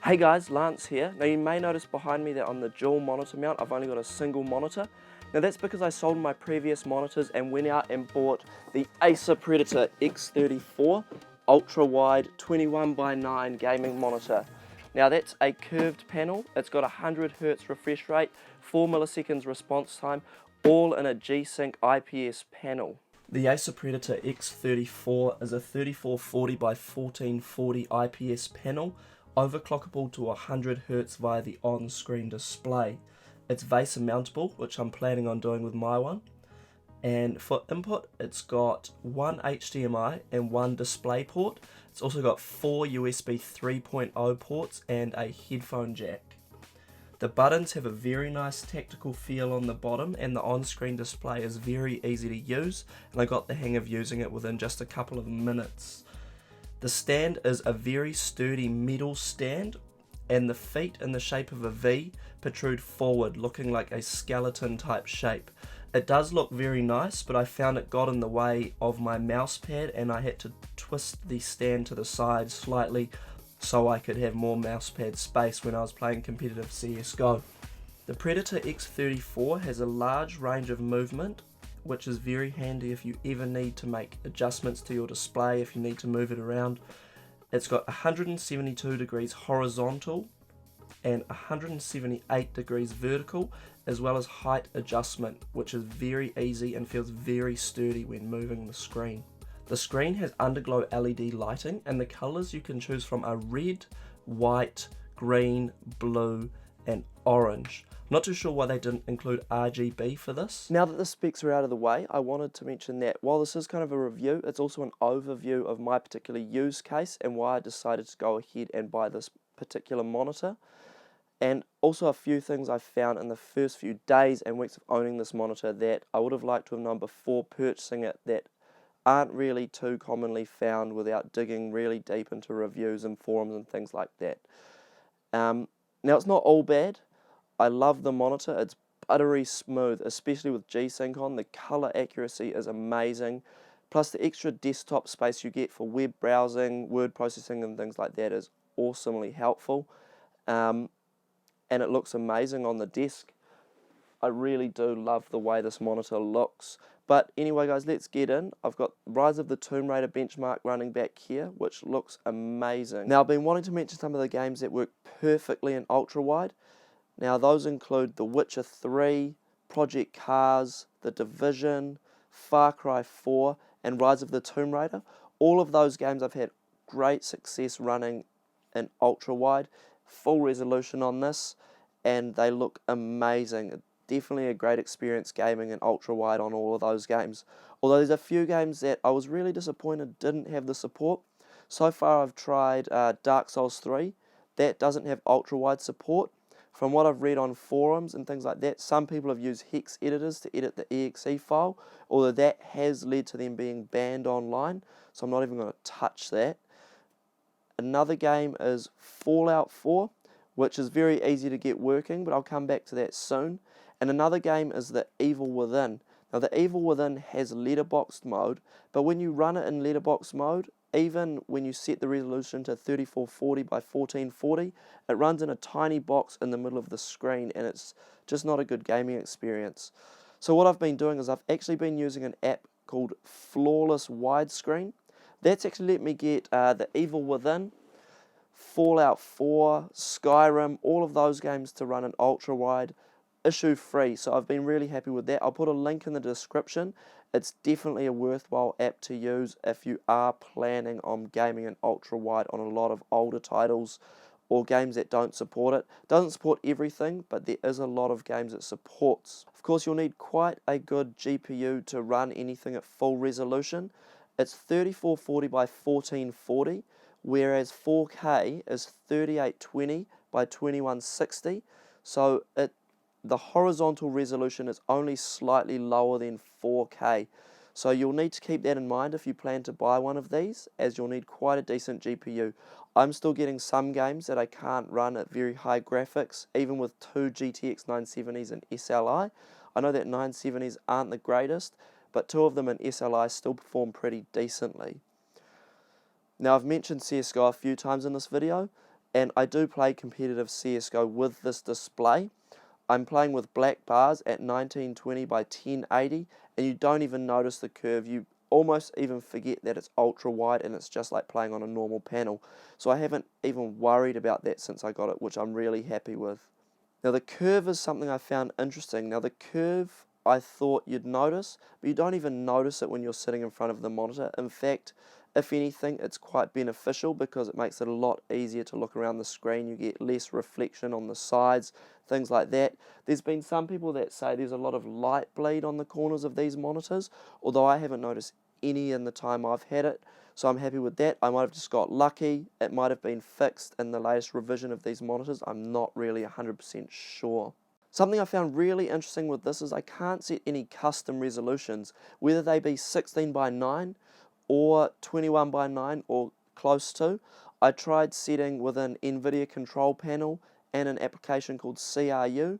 Hey guys, Lance here. Now you may notice behind me that on the dual monitor mount I've only got a single monitor. Now that's because I sold my previous monitors and went out and bought the Acer Predator X34 ultra wide 21:9 gaming monitor. Now that's a curved panel, it's got 100Hz refresh rate, 4 milliseconds response time, all in a G-Sync IPS panel. The Acer Predator X34 is a 3440 by 1440 IPS panel, overclockable to 100Hz via the on-screen display. It's VESA mountable, which I'm planning on doing with my one. And for input, it's got one HDMI and one display port. It's also got 4 USB 3.0 ports and a headphone jack. The buttons have a very nice tactical feel on the bottom, and the on-screen display is very easy to use, and I got the hang of using it within just a couple of minutes. The stand is a very sturdy metal stand, and the feet in the shape of a V protrude forward, looking like a skeleton type shape. It does look very nice, but I found it got in the way of my mouse pad, and I had to twist the stand to the side slightly so I could have more mousepad space when I was playing competitive CSGO. The Predator X34 has a large range of movement, which is very handy if you ever need to make adjustments to your display, if you need to move it around. It's got 172 degrees horizontal and 178 degrees vertical, as well as height adjustment, which is very easy and feels very sturdy when moving the screen. The screen has underglow LED lighting, and the colours you can choose from are red, white, green, blue and orange. I'm not too sure why they didn't include RGB for this. Now that the specs are out of the way, I wanted to mention that while this is kind of a review, it's also an overview of my particular use case and why I decided to go ahead and buy this particular monitor. And also a few things I found in the first few days and weeks of owning this monitor that I would have liked to have known before purchasing it that aren't really too commonly found without digging really deep into reviews and forums and things like that. Now it's not all bad. I love the monitor. It's buttery smooth, especially with G-Sync on. The color accuracy is amazing. Plus the extra desktop space you get for web browsing, word processing and things like that is awesomely helpful. And it looks amazing on the desk. I really do love the way this monitor looks. But anyway guys, let's get in. I've got Rise of the Tomb Raider benchmark running back here, which looks amazing. Now I've been wanting to mention some of the games that work perfectly in ultra wide. Now those include The Witcher 3, Project Cars, The Division, Far Cry 4 and Rise of the Tomb Raider. All of those games I've had great success running in ultra wide, full resolution on this, and they look amazing. Definitely a great experience gaming in ultra wide on all of those games. Although there's a few games that I was really disappointed didn't have the support. So far I've tried Dark Souls 3. That doesn't have ultra wide support. From what I've read on forums and things like that, some people have used hex editors to edit the exe file, although that has led to them being banned online, so I'm not even going to touch that. Another game is Fallout 4, which is very easy to get working, but I'll come back to that soon. And another game is The Evil Within. Now The Evil Within has letterboxed mode, but when you run it in letterbox mode, even when you set the resolution to 3440 by 1440, it runs in a tiny box in the middle of the screen, and it's just not a good gaming experience. So what I've been doing is I've actually been using an app called Flawless Widescreen. That's actually let me get The Evil Within, Fallout 4, Skyrim, all of those games to run in ultra wide, issue free, so I've been really happy with that. I'll put a link in the description. It's definitely a worthwhile app to use if you are planning on gaming in ultra wide on a lot of older titles or games that don't support it. It doesn't support everything, but there is a lot of games it supports. Of course, you'll need quite a good GPU to run anything at full resolution. It's 3440 by 1440, whereas 4K is 3820 by 2160, so the horizontal resolution is only slightly lower than 4K. So you'll need to keep that in mind if you plan to buy one of these, as you'll need quite a decent GPU. I'm still getting some games that I can't run at very high graphics, even with two GTX 970s and SLI. I know that 970s aren't the greatest, but two of them in SLI still perform pretty decently. Now I've mentioned CSGO a few times in this video. and I do play competitive CSGO with this display. I'm playing with black bars at 1920 by 1080, and you don't even notice the curve. You almost even forget that it's ultra wide and it's just like playing on a normal panel. So I haven't even worried about that since I got it, which I'm really happy with. Now the curve is something I found interesting. Now the curve I thought you'd notice, but you don't even notice it when you're sitting in front of the monitor. In fact, if anything, it's quite beneficial because it makes it a lot easier to look around the screen. You get less reflection on the sides, things like that. There's been some people that say there's a lot of light bleed on the corners of these monitors, although I haven't noticed any in the time I've had it. So I'm happy with that. I might have just got lucky. It might have been fixed in the latest revision of these monitors. I'm not really 100% sure. Something I found really interesting with this is I can't set any custom resolutions, whether they be 16 by 9 or 21 by 9 or close to. I tried setting with an NVIDIA control panel and an application called CRU.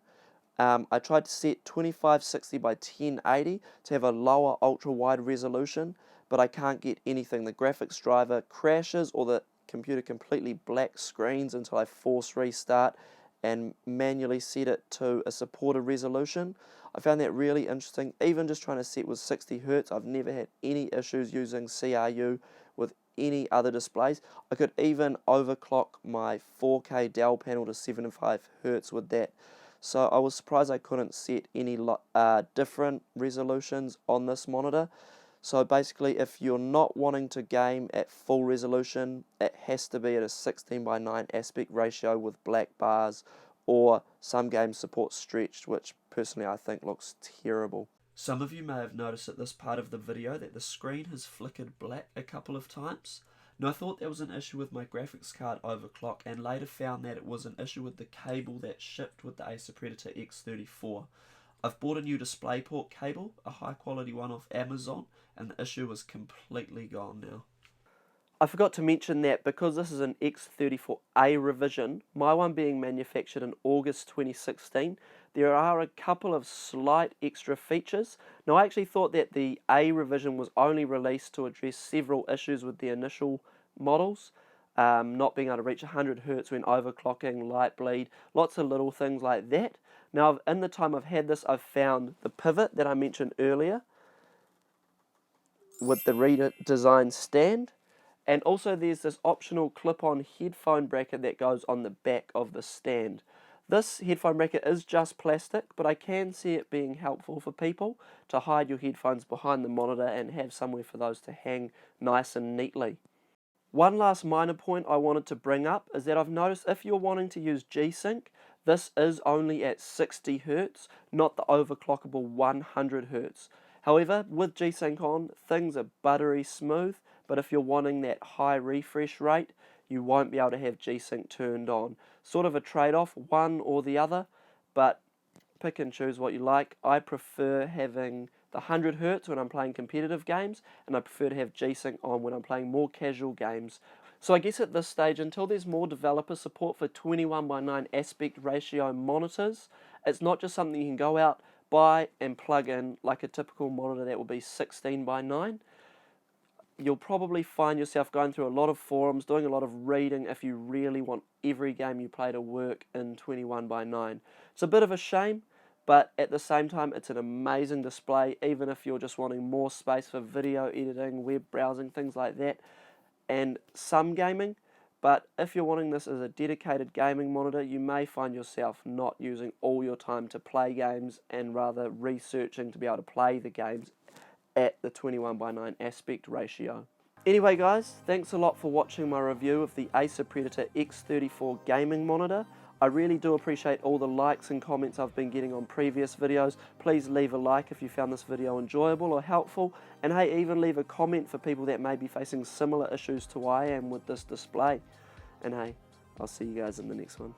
I tried to set 2560 by 1080 to have a lower ultra wide resolution, but I can't get anything. The graphics driver crashes or the computer completely black screens until I force restart and manually set it to a supported resolution. I found that really interesting. Even just trying to set with 60 Hz, I've never had any issues using CRU with any other displays. I could even overclock my 4K Dell panel to 75 Hz with that. So I was surprised I couldn't set any different resolutions on this monitor. So basically, if you're not wanting to game at full resolution, it has to be at a 16 by 9 aspect ratio with black bars, or some games support stretched, which personally I think looks terrible. Some of you may have noticed at this part of the video that the screen has flickered black a couple of times. Now I thought that was an issue with my graphics card overclock, and later found that it was an issue with the cable that shipped with the Acer Predator X34. I've bought a new DisplayPort cable, a high quality one off Amazon, and the issue is completely gone now. I forgot to mention that because this is an X34a revision, my one being manufactured in August 2016, there are a couple of slight extra features. Now I actually thought that the A revision was only released to address several issues with the initial models, not being able to reach 100 Hz when overclocking, light bleed, lots of little things like that. Now, in the time I've had this, I've found the pivot that I mentioned earlier with the redesigned stand, and also there's this optional clip-on headphone bracket that goes on the back of the stand. This headphone bracket is just plastic, but I can see it being helpful for people to hide your headphones behind the monitor and have somewhere for those to hang nice and neatly. One last minor point I wanted to bring up is that I've noticed if you're wanting to use G-Sync, this is only at 60 Hz, not the overclockable 100 Hz. However, with G-Sync on, things are buttery smooth, but if you're wanting that high refresh rate, you won't be able to have G-Sync turned on. Sort of a trade-off, one or the other, but pick and choose what you like. I prefer having the 100 Hz when I'm playing competitive games, and I prefer to have G-Sync on when I'm playing more casual games. So I guess at this stage, until there's more developer support for 21 by 9 aspect ratio monitors, it's not just something you can go out, buy and plug in like a typical monitor that will be 16 by 9. You'll probably find yourself going through a lot of forums, doing a lot of reading if you really want every game you play to work in 21 by 9. It's a bit of a shame, but at the same time it's an amazing display, even if you're just wanting more space for video editing, web browsing, things like that, and some gaming. But if you're wanting this as a dedicated gaming monitor, you may find yourself not using all your time to play games and rather researching to be able to play the games at the 21 by 9 aspect ratio. Anyway guys, thanks a lot for watching my review of the Acer Predator X34 gaming monitor. I really do appreciate all the likes and comments I've been getting on previous videos. Please leave a like if you found this video enjoyable or helpful, and hey, even leave a comment for people that may be facing similar issues to I am with this display. And hey, I'll see you guys in the next one.